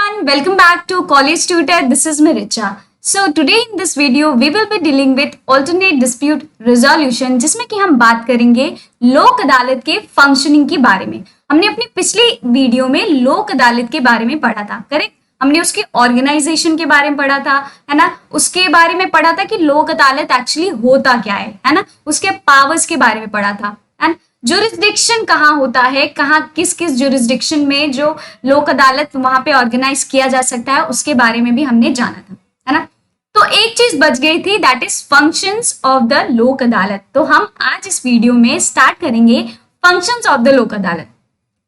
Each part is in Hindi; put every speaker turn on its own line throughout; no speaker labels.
everyone, welcome back to College Tutor. This is me Richa. So today in this video we will be dealing with alternate dispute resolution जिसमें कि हम बात करेंगे लोक अदालत के फंक्शनिंग के बारे में। हमने अपनी पिछली वीडियो में लोक अदालत के बारे में पढ़ा था, करेक्ट? हमने उसके ऑर्गेनाइजेशन के बारे में पढ़ा था, है ना? उसके बारे में पढ़ा था कि लोक अदालत एक्चुअली होता क्या है ना? उसके पावर्स के बारे में पढ़ा था, एंड जुरिस्डिक्शन कहाँ होता है, कहाँ किस किस जुरिस्डिक्शन में जो लोक अदालत वहां पे ऑर्गेनाइज किया जा सकता है उसके बारे में भी हमने जाना था, है ना? तो एक चीज बच गई थी, that is functions of the Lok अदालत। तो हम आज इस वीडियो में स्टार्ट करेंगे फंक्शंस ऑफ द लोक अदालत,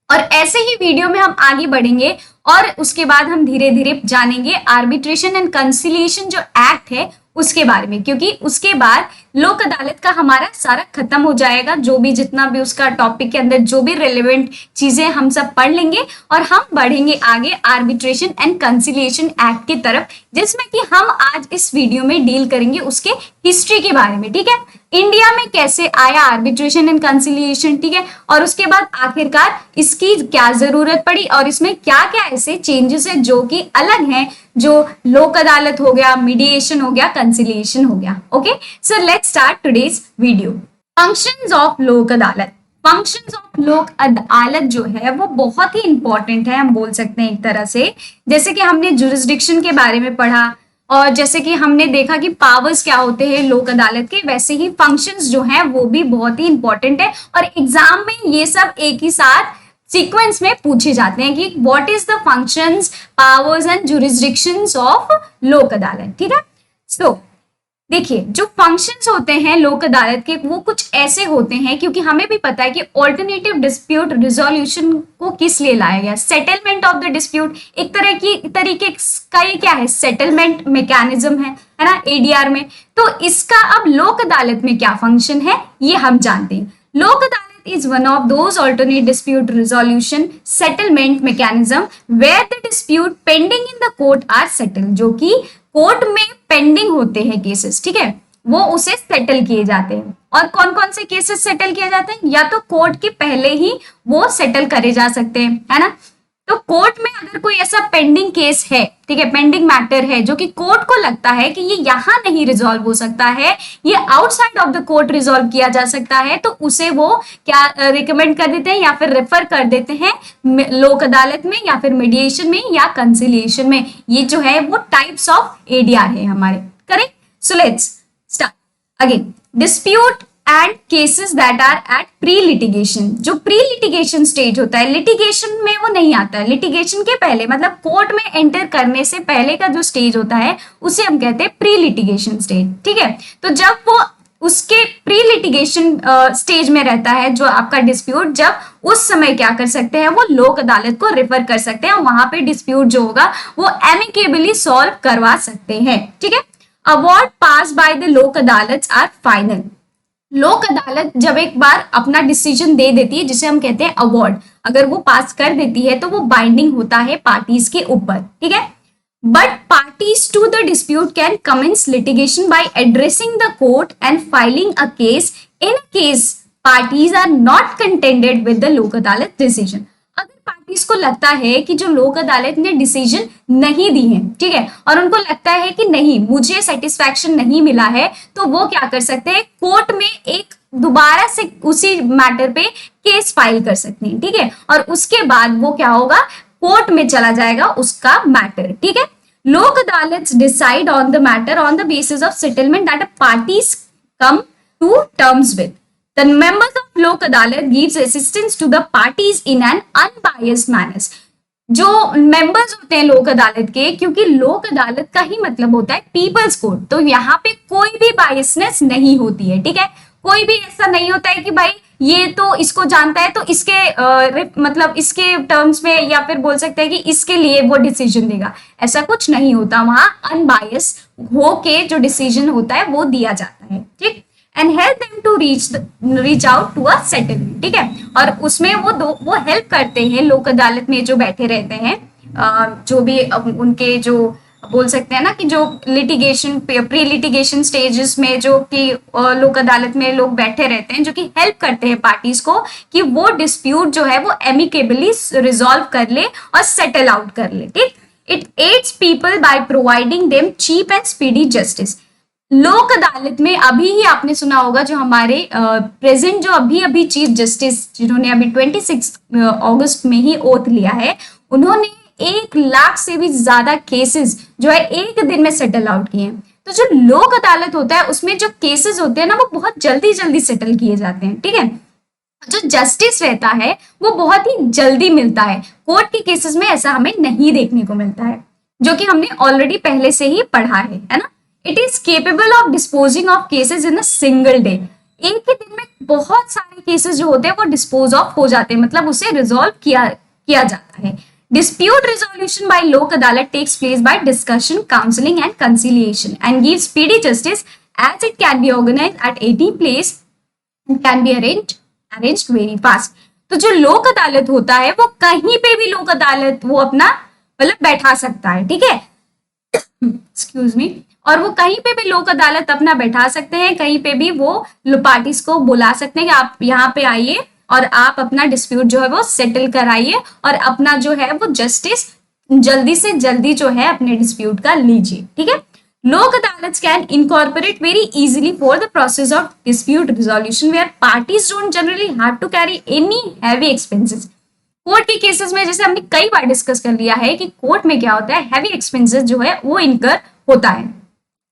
और ऐसे ही वीडियो में हम आगे बढ़ेंगे और उसके बाद हम धीरे धीरे जानेंगे आर्बिट्रेशन एंड कंसिलिएशन जो एक्ट है उसके बारे में, क्योंकि उसके बाद लोक अदालत का हमारा सारा खत्म हो जाएगा। जो भी जितना भी उसका टॉपिक के अंदर जो भी रिलेवेंट चीजें हम सब पढ़ लेंगे और हम बढ़ेंगे आगे आर्बिट्रेशन एंड कंसिलिएशन एक्ट की तरफ, जिसमें कि हम आज इस वीडियो में डील करेंगे उसके हिस्ट्री के बारे में, ठीक है? इंडिया में कैसे आया आर्बिट्रेशन एंड कंसिलिएशन, ठीक है? और उसके बाद आखिरकार इसकी क्या जरूरत पड़ी और इसमें क्या क्या ऐसे चेंजेस है जो कि अलग हैं, जो लोक अदालत हो गया, मीडिएशन हो गया, कंसिलिएशन हो गया। Okay, so let's start today's video. Functions of लोक अदालत। फंक्शंस ऑफ लोक अदालत जो है वो बहुत ही इंपॉर्टेंट है, हम बोल सकते हैं एक तरह से। जैसे कि हमने जुरिस्डिक्शन के बारे में पढ़ा और जैसे कि हमने देखा कि पावर्स क्या होते हैं लोक अदालत के, वैसे ही फंक्शंस जो हैं वो भी बहुत ही इंपॉर्टेंट है और एग्जाम में ये सब एक ही साथ सीक्वेंस में पूछे जाते हैं कि what is the functions, powers and jurisdictions of लोक अदालत, ठीक है? सो देखिए, जो फंक्शंस होते हैं लोक अदालत के वो कुछ ऐसे होते हैं, क्योंकि हमें भी पता है कि ऑल्टरनेटिव डिस्प्यूट रिजोल्यूशन को किस लिए लाया गया, सेटलमेंट ऑफ द डिस्प्यूट। एक तरह की तरीके का ये क्या है, सेटलमेंट मैकेनिज्म है ना, एडीआर में। तो इसका अब लोक अदालत में क्या फंक्शन है ये हम जानते हैं। लोक अदालत is one of those alternate dispute resolution settlement mechanism where the dispute pending in the court are settled, जो कि कोर्ट में पेंडिंग होते हैं केसेस, ठीक है? वो उसे सेटल किए जाते हैं। और कौन कौन से केसेस सेटल किए जाते हैं? या तो कोर्ट के पहले ही वो सेटल करे जा सकते हैं, है ना? तो कोर्ट में अगर कोई ऐसा पेंडिंग केस है, ठीक है, पेंडिंग मैटर है जो कि कोर्ट को लगता है कि ये यहाँ नहीं रिजॉल्व हो सकता है, ये outside of the court resolve किया जा सकता है, तो उसे वो क्या रिकमेंड कर देते हैं या फिर रेफर कर देते हैं लोक अदालत में या फिर मीडिएशन में या कंसिलिएशन में। ये जो है वो टाइप्स ऑफ एडीआर है हमारे, correct? So let's start again. Dispute and cases that are at pre litigation. जो प्री लिटिगेशन स्टेज होता है, लिटिगेशन में वो नहीं आता है, लिटिगेशन के पहले, मतलब कोर्ट में एंटर करने से पहले का जो स्टेज होता है उसे हम कहते हैं प्री लिटिगेशन स्टेज, ठीक है? तो जब वो उसके प्री लिटिगेशन स्टेज में रहता है जो आपका डिस्प्यूट, जब उस समय क्या कर सकते हैं, वो लोक अदालत को रेफर कर सकते हैं, वहां पे डिस्प्यूट जो होगा वो एमिकेबली सॉल्व करवा सकते हैं, ठीक है? Award pass by the Lok अदालत आर फाइनल। लोक अदालत जब एक बार अपना डिसीजन दे देती है, जिसे हम कहते हैं अवार्ड, अगर वो पास कर देती है तो वो बाइंडिंग होता है पार्टीज के ऊपर, ठीक है? But parties to the dispute can commence litigation by addressing the court and filing a case in case parties are not contended with the Lok Adalat decision. अगर पार्टीज को लगता है कि जो लोक अदालत ने डिसीजन नहीं दी है, ठीक है, और उनको लगता है कि नहीं, मुझे सेटिस्फैक्शन नहीं मिला है, तो वो क्या कर सकते हैं, कोर्ट में एक दोबारा से उसी मैटर पे केस फाइल कर सकते हैं, ठीक है? और उसके बाद वो क्या होगा, कोर्ट में चला जाएगा उसका मैटर, ठीक है? Lok Adalat decide on the matter on the basis of settlement that parties come to terms with. The members of लोक अदालत gives assistance to the parties in an unbiased manner। जो मेंबर्स होते हैं लोक अदालत के, क्योंकि लोक अदालत का ही मतलब होता है पीपल्स कोर्ट, तो यहाँ पे कोई भी बायसनेस नहीं होती है, ठीक है? कोई भी ऐसा नहीं होता है कि भाई ये तो इसको जानता है तो इसके मतलब इसके टर्म्स में, या फिर बोल सकते हैं कि इसके लिए वो डिसीजन देगा, ऐसा कुछ नहीं होता। वहां अनबायस होके जो डिसीजन होता है वो दिया जाता है, ठीक? And help them to reach out to a settlement, ठीक है? और उसमें वो हेल्प करते हैं लोक अदालत में जो बैठे रहते हैं, जो भी उनके जो बोल सकते हैं ना कि जो लिटिगेशन प्री लिटिगेशन स्टेजेस में जो कि लोक अदालत में लोग बैठे रहते हैं, जो कि हेल्प करते हैं पार्टीज को कि वो डिस्प्यूट जो है वो एमिकेबली रिजॉल्व कर ले और सेटल आउट कर ले, ठीक? It aids people by providing them cheap and speedy justice. Lok Adalat में अभी ही आपने सुना होगा, जो हमारे प्रेजेंट जो अभी अभी चीफ जस्टिस जिन्होंने अभी 26 अगस्त में ही ओथ लिया है, उन्होंने 1 लाख से भी ज्यादा केसेस जो है एक दिन में सेटल आउट किए हैं। तो जो लोक अदालत होता है उसमें जो केसेस होते हैं ना, वो बहुत जल्दी जल्दी सेटल किए जाते हैं, ठीक है। जो जस्टिस रहता है वो बहुत ही जल्दी मिलता है। कोर्ट के केसेस में ऐसा हमें नहीं देखने को मिलता है, जो कि हमने ऑलरेडी पहले से ही पढ़ा है ना। It is capable of disposing of cases in a single day. एक ही दिन में बहुत सारे केसेस जो होते हैं वो डिस्पोज ऑफ हो जाते हैं, मतलब उसे रिजॉल्व किया जाता है। Dispute resolution by Lok Adalat takes place by discussion, counseling and conciliation and gives speedy justice as it can be organized at any place and can be arranged very fast. तो जो लोक अदालत होता है वो कहीं पे भी लोक अदालत वो अपना मतलब बैठा सकता है, ठीक है। Excuse me. और वो कहीं पे भी लोक अदालत अपना बैठा सकते हैं, कहीं पे भी वो पार्टीज को बुला सकते हैं कि आप यहाँ पे आइए और आप अपना डिस्प्यूट जो है वो सेटल कराइए और अपना जो है वो जस्टिस जल्दी से जल्दी जो है अपने डिस्प्यूट का लीजिए, ठीक है। Lok Adalat can incorporate very easily for the process of dispute resolution where parties don't generally have to carry any heavy expenses. Court के केसेस में जैसे हमने कई बार डिस्कस कर लिया है कि कोर्ट में क्या होता है, हैवी एक्सपेंसेस जो है वो इनकर होता है।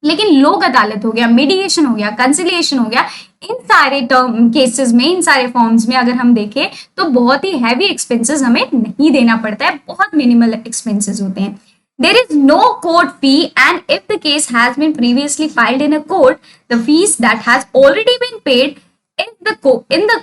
लेकिन लोक अदालत हो गया, मीडिएशन हो गया, कंसिलिएशन हो गया, इन सारे टर्म केसेस में, इन सारे फॉर्म्स में अगर हम देखें तो बहुत ही हैवी एक्सपेंसेस हमें नहीं देना पड़ता है, बहुत मिनिमल एक्सपेंसेस होते हैं। There is no court fee and if the case has been previously filed in a court, the fees that has already been paid in the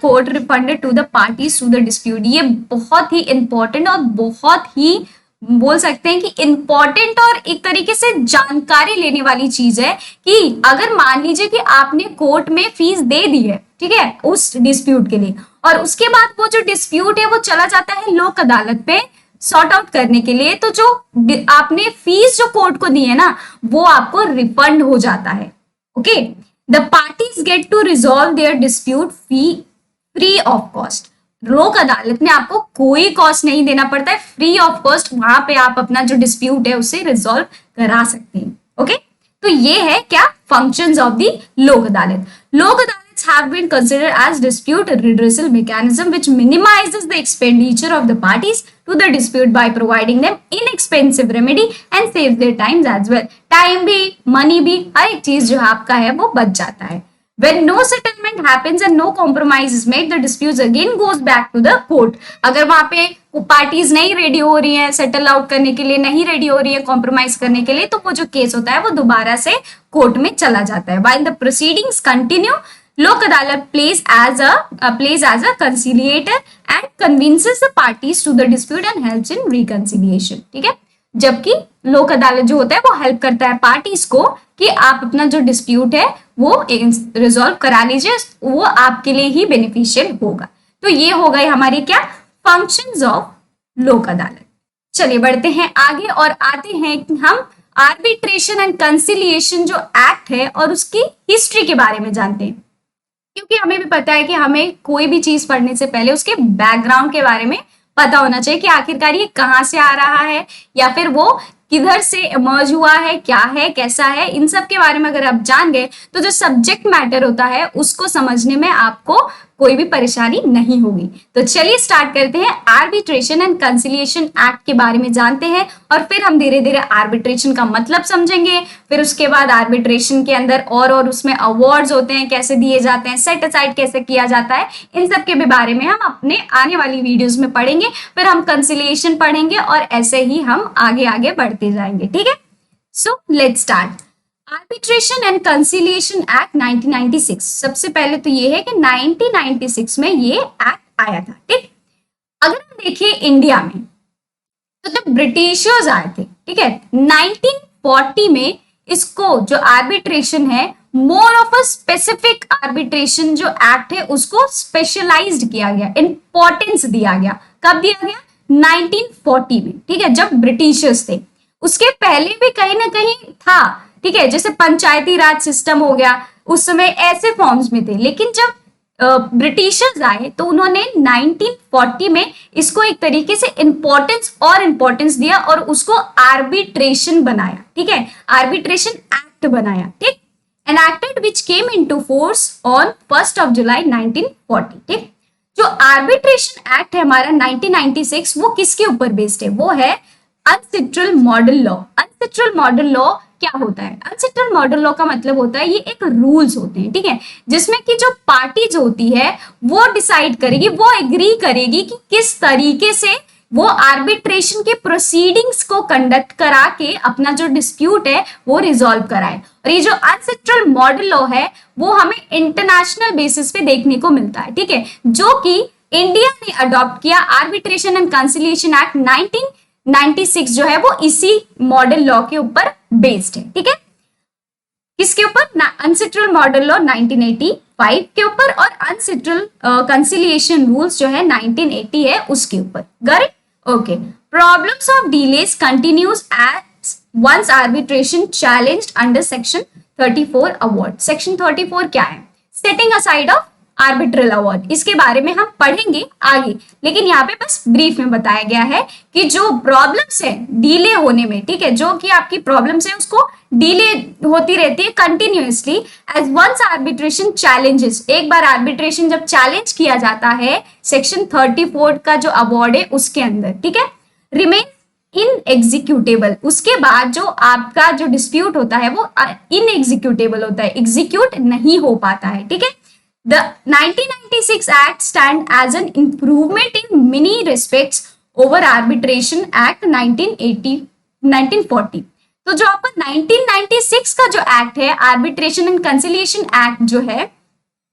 court refunded to the parties to the dispute। ये बहुत ही important और बहुत ही बोल सकते हैं कि इंपॉर्टेंट और एक तरीके से जानकारी लेने वाली चीज है कि अगर मान लीजिए कि आपने कोर्ट में फीस दे दी है, ठीक है, उस डिस्प्यूट के लिए, और उसके बाद वो जो डिस्प्यूट है वो चला जाता है लोक अदालत पे सॉर्ट आउट करने के लिए, तो जो आपने फीस जो कोर्ट को दी है ना वो आपको रिफंड हो जाता है। Okay, the parties get to resolve their dispute fee free of cost. Lok Adalat में आपको कोई कॉस्ट नहीं देना पड़ता है, फ्री ऑफ कॉस्ट वहां पे आप अपना जो डिस्प्यूट है उसे रिजॉल्व करा सकते हैं। ओके, तो ये है क्या फंक्शंस ऑफ द लोक अदालत। लोक अदालत have been considered as dispute redressal mechanism which minimizes the expenditure of the parties to the dispute by providing them inexpensive remedy and saves their times as well। Time भी, मनी भी, हर एक चीज जो आपका है वो बच जाता है। When no settlement happens and no compromise is made, the dispute again goes back to the court। अगर वहां पे पार्टीज नहीं रेडी हो रही हैं सेटल आउट करने के लिए, नहीं रेडी हो रही है कॉम्प्रोमाइज करने के लिए, तो वो जो केस होता है वो दोबारा से कोर्ट में चला जाता है। While the proceedings continue, लोक अदालत plays as a conciliator and convinces the parties to the dispute and helps in reconciliation। ठीक है, जबकि लोक अदालत जो होता है वो हेल्प करता है पार्टीज को कि आप अपना जो डिस्प्यूट है वो रिजॉल्व करा लीजिए, वो आपके लिए ही बेनिफिशियल होगा। तो ये हो गए हमारे क्या फंक्शंस ऑफ लोक अदालत। चलिए बढ़ते हैं आगे और आते हैं कि हम आर्बिट्रेशन एंड कंसिलिएशन जो एक्ट है और उसकी हिस्ट्री के बारे में जानते हैं, क्योंकि हमें भी पता है कि हमें कोई भी चीज पढ़ने से पहले उसके बैकग्राउंड के बारे में पता होना चाहिए कि आखिरकार ये कहाँ से आ रहा है या फिर वो किधर से इमर्ज हुआ है, क्या है, कैसा है। इन सब के बारे में अगर आप जान गए तो जो सब्जेक्ट मैटर होता है उसको समझने में आपको कोई भी परेशानी नहीं होगी। तो चलिए स्टार्ट करते हैं, आर्बिट्रेशन एंड कंसिलिएशन एक्ट के बारे में जानते हैं और फिर हम धीरे धीरे आर्बिट्रेशन का मतलब समझेंगे। फिर उसके बाद आर्बिट्रेशन के अंदर और उसमें अवार्ड्स होते हैं, कैसे दिए जाते हैं, सेट असाइड कैसे किया जाता है, इन सब के भी बारे में हम अपने आने वाली वीडियोज में पढ़ेंगे। फिर हम कंसिलिएशन पढ़ेंगे और ऐसे ही हम आगे आगे बढ़ते जाएंगे। ठीक है, सो let's start. Arbitration and conciliation act 1996। सबसे पहले तो ये है कि 1996 में ये एक्ट आया था। ठीक, अगर हम देखिए इंडिया में तो जब ब्रिटिशर्स आए थे, ठीक है, 1940 में इसको जो आर्बिट्रेशन है more of a specific arbitration जो एक्ट है उसको स्पेशलाइज्ड किया गया, इंपॉर्टेंस दिया गया। कब दिया गया? 1940 में। ठीक है, जब ब्रिटिशर्स थे। उसके पहले भी कहीं ना कहीं था, ठीक है, जैसे पंचायती राज सिस्टम हो गया, उस समय ऐसे फॉर्म्स में थे। लेकिन जब ब्रिटिशर्स आए तो उन्होंने 1940 में इसको एक तरीके से इम्पोर्टेंस दिया और उसको आर्बिट्रेशन बनाया, ठीक है, आर्बिट्रेशन एक्ट बनाया, ठीक, enacted which came into force on 1st of July 1940, ठीक। जो आर्बिट्रेशन एक्ट है हमारा 1996 वो किसके ऊपर बेस्ड है, वो है अनसिट्रल मॉडल लॉ। अनसिट्रल मॉडल लॉ क्या होता है, अनसिट्रल मॉडल लॉ का मतलब होता है ये एक रूल्स होते हैं, ठीक है, जिसमें कि जो पार्टी जो होती है वो डिसाइड करेगी, वो एग्री करेगी कि किस तरीके से वो आर्बिट्रेशन के प्रोसीडिंग्स को कंडक्ट करा के अपना जो डिस्प्यूट है वो रिजॉल्व कराए। और ये जो अनसिट्रल मॉडल लॉ है वो हमें इंटरनेशनल बेसिस पे देखने को मिलता है, ठीक है, जो कि इंडिया ने अडॉप्ट किया। आर्बिट्रेशन एंड कंसिलिएशन एक्ट 1996 जो है वो इसी मॉडल लॉ के ऊपर बेस्ड है, ठीक है, किसके ऊपर, अनसिट्रल मॉडल लॉ 1985 के ऊपर और अनसिट्रल कंसिलिएशन रूल्स जो है 1980 है उसके ऊपर। Got okay. Problems of delays continues as once arbitration challenged under section 34 award. Section 34 क्या है, setting aside of arbitral award, इसके बारे में हम पढ़ेंगे आगे, लेकिन यहाँ पे बस ब्रीफ में बताया गया है कि जो प्रॉब्लम्स है डीले होने में, ठीक है, जो कि आपकी प्रॉब्लम्स है उसको डीले होती रहती है continuously as once arbitration challenges. एक बार आर्बिट्रेशन जब चैलेंज किया जाता है सेक्शन 34 का जो अवार्ड है उसके अंदर, ठीक है, रिमेन इन एग्जीक्यूटेबल, उसके बाद जो आपका जो डिस्प्यूट होता है वो इन एग्जीक्यूटेबल होता है, एग्जीक्यूट नहीं हो पाता है, ठीक है। The 1996 Act stand as an improvement in many respects over Arbitration Act 1940। तो जो आपका 1996 का जो एक्ट है आर्बिट्रेशन एंड कंसिलिएशन एक्ट जो है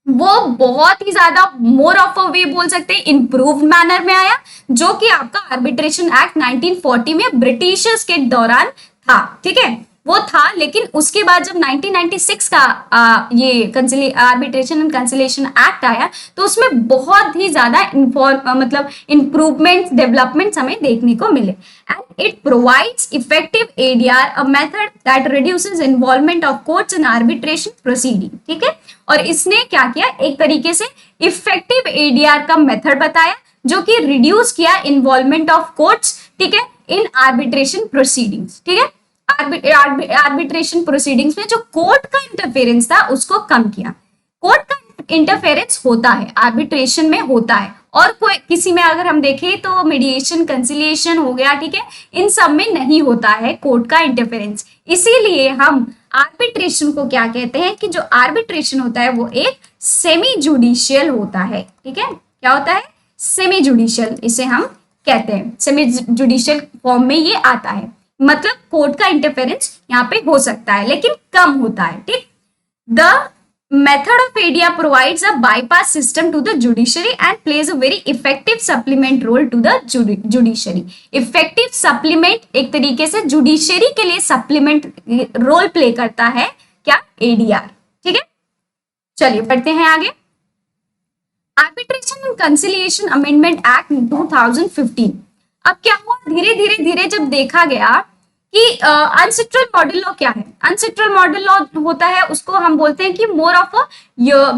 वो बहुत ही ज्यादा मोर ऑफ अ वे बोल सकते हैं इम्प्रूव्ड मैनर में आया, जो कि आपका आर्बिट्रेशन एक्ट 1940 में ब्रिटिशर्स के दौरान था, ठीक है, वो था। लेकिन उसके बाद जब 1996 का ये आर्बिट्रेशन एंड कंसिलिएशन एक्ट आया तो उसमें बहुत ही ज्यादा मतलब इंप्रूवमेंट्स डेवलपमेंट्स हमें देखने को मिले। And it provides effective ADR, a method that reduces involvement of courts in arbitration proceeding, ठीक है। और इसने क्या किया, एक तरीके से इफेक्टिव एडीआर का मेथड बताया जो कि रिड्यूस किया इन्वॉल्वमेंट ऑफ कोर्ट्स, ठीक है, इन आर्बिट्रेशन प्रोसीडिंग्स, ठीक है। आर्बिट्रेशन प्रोसीडिंग्स में जो कोर्ट का इंटरफेरेंस था उसको कम किया। कोर्ट का इंटरफेरेंस होता है आर्बिट्रेशन में होता है, और कोई किसी में अगर हम देखें तो मीडिएशन कंसिलिएशन हो गया, ठीक है, इन सब में नहीं होता है कोर्ट का इंटरफेरेंस। इसीलिए हम आर्बिट्रेशन को क्या कहते हैं कि जो आर्बिट्रेशन होता है वो एक सेमी जुडिशियल होता है, ठीक है, क्या होता है, सेमी जुडिशियल, इसे हम कहते हैं, सेमी जुडिशियल फॉर्म में ये आता है, मतलब कोर्ट का इंटरफेरेंस यहाँ पे हो सकता है लेकिन कम होता है, ठीक। The method of ADR provides a bypass system to the judiciary and plays a very effective supplement role to the judiciary. Effective supplement एक तरीके से जुडिशरी के लिए सप्लीमेंट रोल प्ले करता है क्या, एडीआर, ठीक है। चलिए बढ़ते हैं आगे। Arbitration and conciliation amendment act 2015। अब क्या हुआ, धीरे धीरे जब देखा गया कि अनसिट्रल मॉडल लॉ क्या है, अनसिट्रल मॉडल लॉ होता है उसको हम बोलते हैं कि मोर ऑफ अ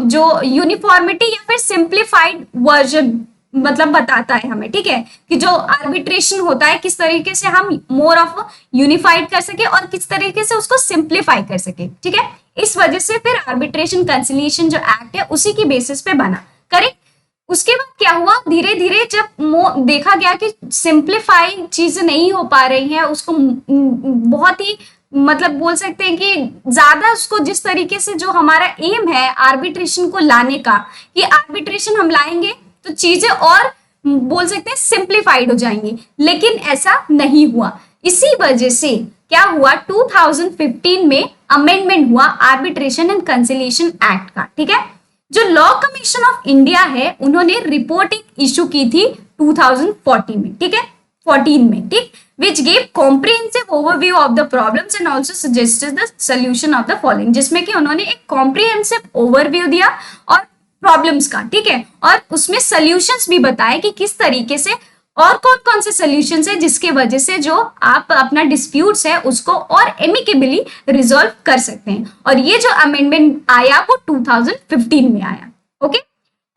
जो यूनिफॉर्मिटी या फिर सिंप्लीफाइड वर्जन मतलब बताता है हमें, ठीक है, कि जो आर्बिट्रेशन होता है किस तरीके से हम मोर ऑफ यूनिफाइड कर सके और किस तरीके से उसको सिंप्लीफाई कर सके, ठीक है। इस वजह से फिर आर्बिट्रेशन कंसिलिएशन जो एक्ट है उसी की बेसिस पे बना, करेक्ट। उसके बाद क्या हुआ, धीरे धीरे जब देखा गया कि सिंप्लीफाई चीजें नहीं हो पा रही हैं, उसको बहुत ही मतलब बोल सकते हैं कि ज्यादा उसको जिस तरीके से जो हमारा एम है आर्बिट्रेशन को लाने का, कि आर्बिट्रेशन हम लाएंगे तो चीजें और बोल सकते हैं सिंप्लीफाइड हो जाएंगी, लेकिन ऐसा नहीं हुआ। इसी वजह से क्या हुआ, 2015 में अमेंडमेंट हुआ आर्बिट्रेशन एंड कंसिलिएशन एक्ट का, ठीक है। जो लॉ कमीशन ऑफ इंडिया है उन्होंने रिपोर्ट इशू की थी 2014 में, ठीक है, 14 में, ठीक, which gave comprehensive overview of the problems and also suggested the solution of the following, जिसमें कि उन्होंने एक comprehensive overview दिया और प्रॉब्लम्स का, ठीक है, और उसमें सॉल्यूशंस भी बताए कि किस तरीके से और कौन कौन से सॉल्यूशंस है जिसके वजह से जो आप अपना डिस्प्यूट्स है उसको और एमिकेबली रिजॉल्व कर सकते हैं। और ये जो अमेंडमेंट आया वो 2015 में आया, okay.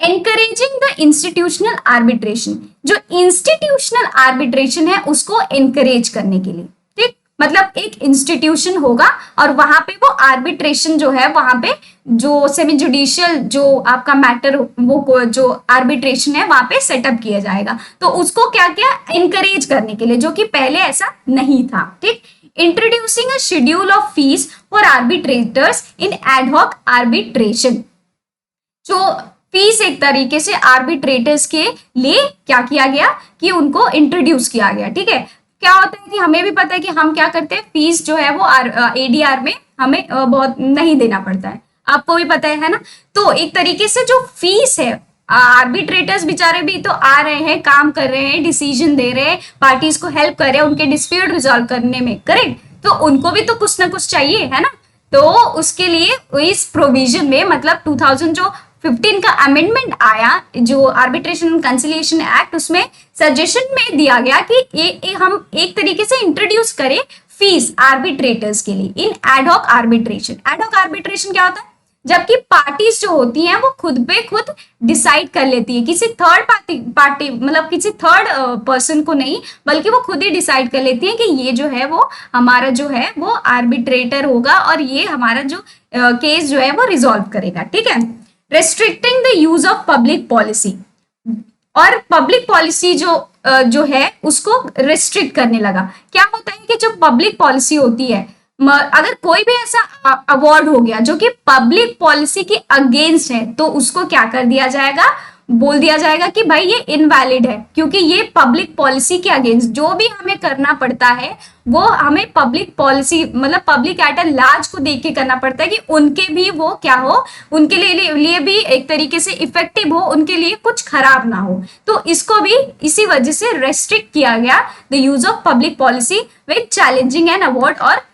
Encouraging the institutional arbitration, जो इंस्टीट्यूशनल आर्बिट्रेशन है उसको एनकरेज करने के लिए, ठीक, मतलब एक इंस्टीट्यूशन होगा और वहां पे वो आर्बिट्रेशन जो है, वहां पे जो सेमी जुडिशियल जो आपका मैटर वो जो आर्बिट्रेशन है वहां पे सेटअप किया जाएगा, तो उसको क्या क्या एनकरेज करने के लिए, जो कि पहले ऐसा नहीं था, ठीक। Introducing a schedule of fees for arbitrators in ad hoc arbitration, जो फीस एक तरीके से आर्बिट्रेटर्स के लिए क्या किया गया कि उनको इंट्रोड्यूस किया गया, ठीक है। क्या होता है कि हमें भी पता है कि हम क्या करते हैं, फीस जो है वो एडीआर में हमें बहुत नहीं देना पड़ता है, आपको भी पता है ना। तो एक तरीके से जो फीस है, आर्बिट्रेटर्स बेचारे भी तो आ रहे हैं, काम कर रहे हैं, डिसीजन दे रहे हैं, पार्टीज को हेल्प कर रहे हैं उनके डिस्प्यूट रिजॉल्व करने में, करेक्ट, तो उनको भी तो कुछ ना कुछ चाहिए, है ना। तो उसके लिए इस प्रोविजन में मतलब 2015 का अमेंडमेंट आया जो आर्बिट्रेशन एंड कंसिलिएशन एक्ट, उसमें सजेशन में दिया गया कि हम एक तरीके से इंट्रोड्यूस करें फीस आर्बिट्रेटर्स के लिए इन एडहॉक आर्बिट्रेशन। एडहॉक आर्बिट्रेशन क्या होता है, जबकि पार्टीज जो होती हैं वो खुद पे खुद डिसाइड कर लेती है, किसी थर्ड पार्टी मतलब किसी थर्ड पर्सन को नहीं, बल्कि वो खुद ही डिसाइड कर लेती है कि ये जो है वो हमारा जो है वो आर्बिट्रेटर होगा और ये हमारा जो केस जो है वो रिजॉल्व करेगा, ठीक है। Restricting the use of public policy, और पब्लिक पॉलिसी जो है उसको रिस्ट्रिक्ट करने लगा। क्या होता है कि जो पब्लिक पॉलिसी होती है, अगर कोई भी ऐसा अवार्ड हो गया जो कि पब्लिक पॉलिसी के अगेंस्ट है, तो उसको क्या कर दिया जाएगा, बोल दिया जाएगा कि भाई ये इनवैलिड है, क्योंकि ये पब्लिक पॉलिसी के अगेंस्ट जो भी हमें करना पड़ता है वो हमें पब्लिक पॉलिसी मतलब पब्लिक एट अ लार्ज को देख के करना पड़ता है कि उनके भी वो क्या हो, उनके लिए भी एक तरीके से इफेक्टिव हो, उनके लिए कुछ खराब ना हो। तो इसको भी इसी वजह से रेस्ट्रिक्ट किया गया, the use of public policy with challenging an award और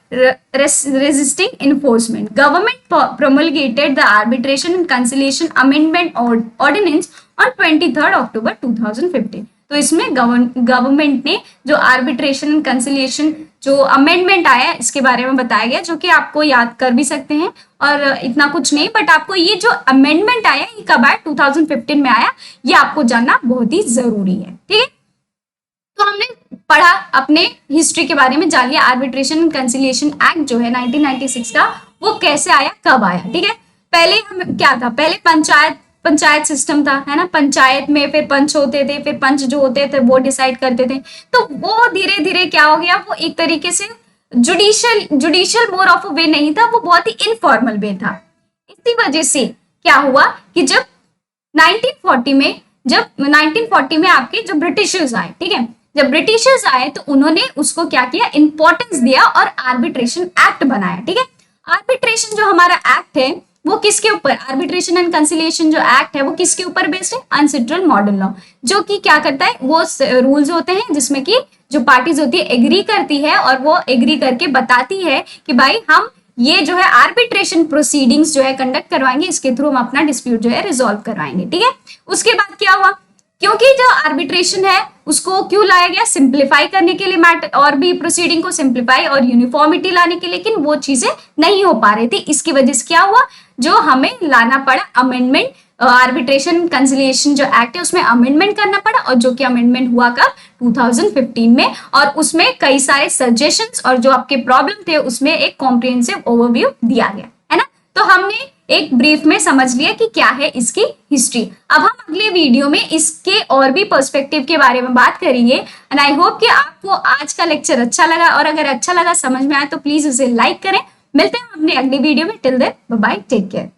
resisting enforcement. Government promulgated the Arbitration and Conciliation Amendment Ordinance on 23rd October 2015. तो इसमें गवर्नमेंट ने जो आर्बिट्रेशन एंड कंसिलिएशन जो अमेंडमेंट आया है इसके बारे में बताया गया, जो कि आपको याद कर भी सकते हैं और इतना कुछ नहीं, बट आपको ये जो अमेंडमेंट आया ये कब आया, 2015 में आया, ये आपको जानना बहुत ही जरूरी है, ठीक है। तो हमने पढ़ा, अपने हिस्ट्री के बारे में जान लिया, आर्बिट्रेशन एंड कंसिलिएशन एक्ट जो है 1996 का वो कैसे आया, कब आया, ठीक है। पहले हम क्या था, पहले पंचायत सिस्टम था, है ना, पंचायत में फिर पंच होते थे, फिर पंच जो होते थे वो डिसाइड करते थे, तो वो धीरे धीरे क्या हो गया, वो एक तरीके से जुडिशियल मोर ऑफ अ वे नहीं था, वो बहुत ही इनफॉर्मल वे था। इसी वजह से क्या हुआ कि जब 1940 में आपके जो ब्रिटिशर्स आए, ठीक है, जब ब्रिटिशर्स आए तो उन्होंने उसको क्या किया, इंपॉर्टेंस दिया और आर्बिट्रेशन एक्ट बनाया, ठीक है। आर्बिट्रेशन जो हमारा एक्ट है वो किसके ऊपर, आर्बिट्रेशन एंड कंसिलिएशन जो एक्ट है वो किसके ऊपर बेस्ड है, अनसेंट्रल मॉडल लॉ, जो कि क्या करता है, वो रूल्स होते हैं जिसमें कि जो पार्टीज होती है एग्री करती है और वो एग्री करके बताती है कि भाई हम ये जो है आर्बिट्रेशन प्रोसीडिंग्स जो है कंडक्ट करवाएंगे, इसके थ्रू हम अपना डिस्प्यूट जो है रिजॉल्व करवाएंगे, ठीक है। उसके बाद क्या हुआ, क्योंकि जो आर्बिट्रेशन है उसको क्यों लाया गया, सिंप्लीफाई करने के लिए, मैटर और भी प्रोसीडिंग को सिंप्लीफाई और यूनिफॉर्मिटी लाने के लिए, लेकिन वो चीजें नहीं हो पा रही थी। इसकी वजह से क्या हुआ, जो हमें लाना पड़ा अमेंडमेंट, आर्बिट्रेशन कंसिलिएशन जो एक्ट है उसमें अमेंडमेंट करना पड़ा, और जो कि अमेंडमेंट हुआ कब, 2015 में, और उसमें कई सारे सजेशंस और जो आपके प्रॉब्लम थे उसमें एक कॉम्प्रिहेंसिव ओवरव्यू दिया गया, है ना। तो हमने एक ब्रीफ में समझ लिया कि क्या है इसकी हिस्ट्री। अब हम अगले वीडियो में इसके और भी पर्सपेक्टिव के बारे में बात करेंगे, एंड आई होप कि आपको आज का लेक्चर अच्छा लगा, और अगर अच्छा लगा, समझ में आया तो प्लीज उसे लाइक करें। मिलते हैं अपने अगले वीडियो में, till then bye bye, take care.